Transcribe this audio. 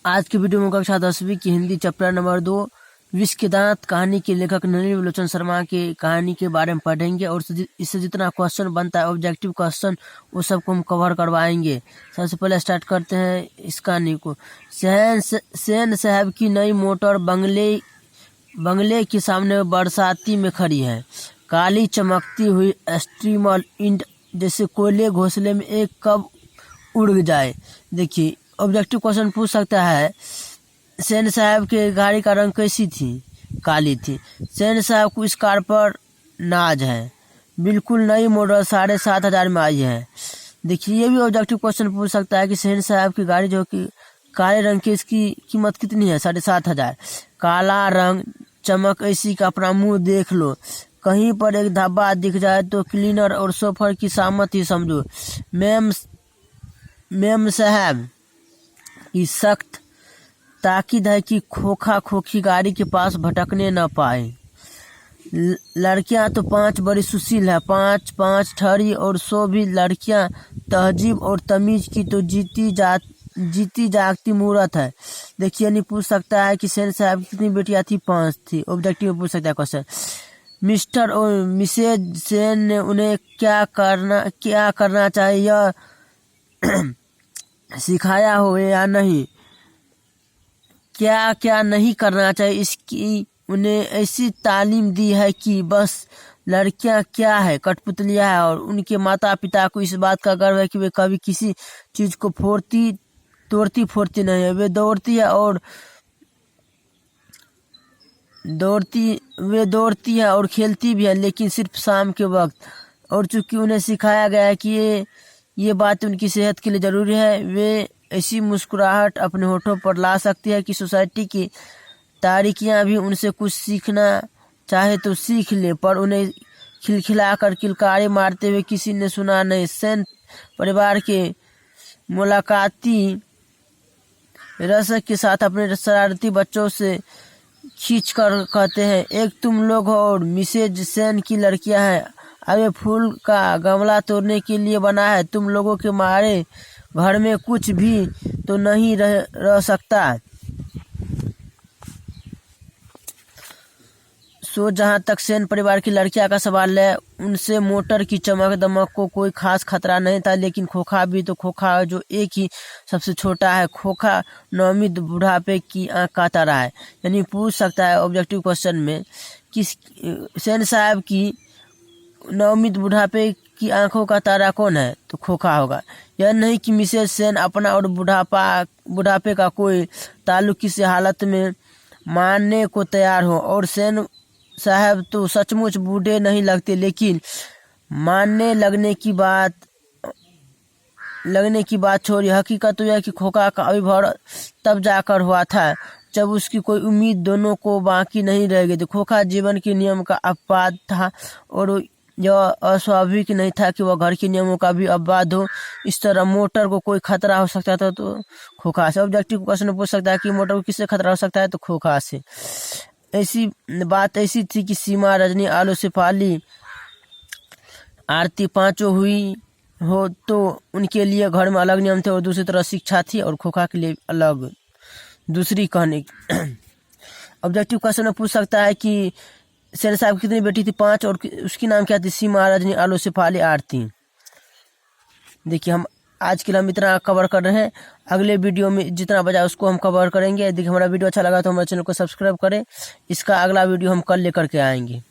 आज की वीडियो में कक्षा 10वीं की हिंदी चैप्टर नंबर 2 विष के दांत कहानी के लेखक नलिनी विलोचन शर्मा के कहानी के बारे में पढ़ेंगे और इससे जितना क्वेश्चन बनता है ऑब्जेक्टिव क्वेश्चन वो सबको हम कवर करवाएंगे। सबसे पहले स्टार्ट करते हैं इस कहानी को। सेन साहब की नई मोटर बंगले के सामने बरसाती में खड़ी है। काली चमकती हुई स्टीमर इंड जैसे कोयले घोंसले में एक कब उड़ जाए। देखिए ऑब्जेक्टिव क्वेश्चन पूछ सकता है सेन साहब के गाड़ी का रंग कैसी थी? काली थी। सेन साहब को इस कार पर नाज है। बिल्कुल नई मॉडल 7,500 में आई है। देखिए ये भी ऑब्जेक्टिव क्वेश्चन पूछ सकता है कि सेन साहब की गाड़ी जो कि काले रंग की इसकी कीमत कितनी है? 7,500। काला रंग चमक ऐसी का अपना मुंह देख लो। कहीं पर एक धब्बा दिख जाए तो क्लीनर और सोफर की सामत ही समझो। मेम साहब की सख्त ताकीद है कि खोखा खोखी गाड़ी के पास भटकने न पाए। लड़कियां तो 5 बड़ी सुशील है, 5 ठहरी और 100 भी लड़कियां तहजीब और तमीज की तो जीती जागती मूरत है। देखिए नहीं पूछ सकता है कि सेन साहब की कितनी बेटियां थी? 5 थी। ऑब्जेक्टिव में पूछ सकता है क्वेश्चन। मिस्टर और मिसेज सेन ने उन्हें क्या करना चाहिए यह सिखाया हो या नहीं? क्या नहीं करना चाहिए इसकी उन्हें ऐसी तालीम दी है कि बस लड़कियां क्या है कठपुतलियां है और उनके माता पिता को इस बात का गर्व है कि वे कभी किसी चीज को तोड़ती फोड़ती नहीं है। वे दौड़ती है और खेलती भी है, लेकिन सिर्फ शाम के वक्त। और चूंकि उन्हें सिखाया गया है कि ये बात उनकी सेहत के लिए जरूरी है, वे ऐसी मुस्कुराहट अपने होठों पर ला सकती है कि सोसाइटी की तारीकियां भी उनसे कुछ सीखना चाहे तो सीख ले, पर उन्हें खिलखिलाकर किलकारी मारते हुए किसी ने सुना नहीं। सेन परिवार के मुलाकाती रसक के साथ अपने शरारती बच्चों से खींच कर कहते हैं, एक तुम लोग हो और मिसेज सेन की लड़कियां हैं। अब ये फूल का गमला तोड़ने के लिए बना है। तुम लोगों के मारे घर में कुछ भी तो नहीं रह सकता। जहां तक सेन परिवार की लड़कियां का सवाल है, उनसे मोटर की चमक दमक को कोई खास खतरा नहीं था, लेकिन खोखा भी तो खोखा जो एक ही सबसे छोटा है। खोखा नवमीत बुढ़ापे की आंख का तारा है। यानी पूछ सकता है ऑब्जेक्टिव क्वेश्चन में कि सेन साहब की नवमीत बुढ़ापे की आंखों का तारा कौन है? तो खोखा होगा। यह नहीं कि मिसेज सेन अपना और बुढ़ापे का कोई ताल्लुक किसी हालत में मानने को तैयार हो। और सेन साहब तो सचमुच बूढ़े नहीं लगते, लेकिन मानने लगने की बात छोड़िए। हकीकत तो यह कि खोखा का अभिभव तब जाकर हुआ था जब उसकी कोई उम्मीद दोनों को बाकी नहीं रह गई थी। खोखा जीवन के नियम का अपवाद था और यह अस्वाभाविक नहीं था कि वह घर के नियमों का भी अपवाद हो। इस तरह मोटर को कोई खतरा हो सकता था तो खोखा से। ऑब्जेक्टिव क्वेश्चन पूछ सकता है कि मोटर को किससे खतरा हो सकता है? तो खोखा से। ऐसी थी कि सीमा, रजनी, आलू, शेफाली, आरती पांचों हुई हो तो उनके लिए घर में अलग नियम थे और दूसरी तरह शिक्षा थी और खोखा के लिए अलग दूसरी कहानी। ऑब्जेक्टिव क्वेश्चन में पूछ सकता है कि सेन साहब कितनी बेटी थी? 5 और उसकी नाम क्या थी? सीमा, रजनी, आलू, शेफाली, आरती। देखिए हम आज के लिए हम इतना कवर कर रहे हैं। अगले वीडियो में जितना बचा उसको हम कवर करेंगे। देखिए हमारा वीडियो अच्छा लगा तो हमारे चैनल को सब्सक्राइब करें। इसका अगला वीडियो हम कल लेकर के आएंगे।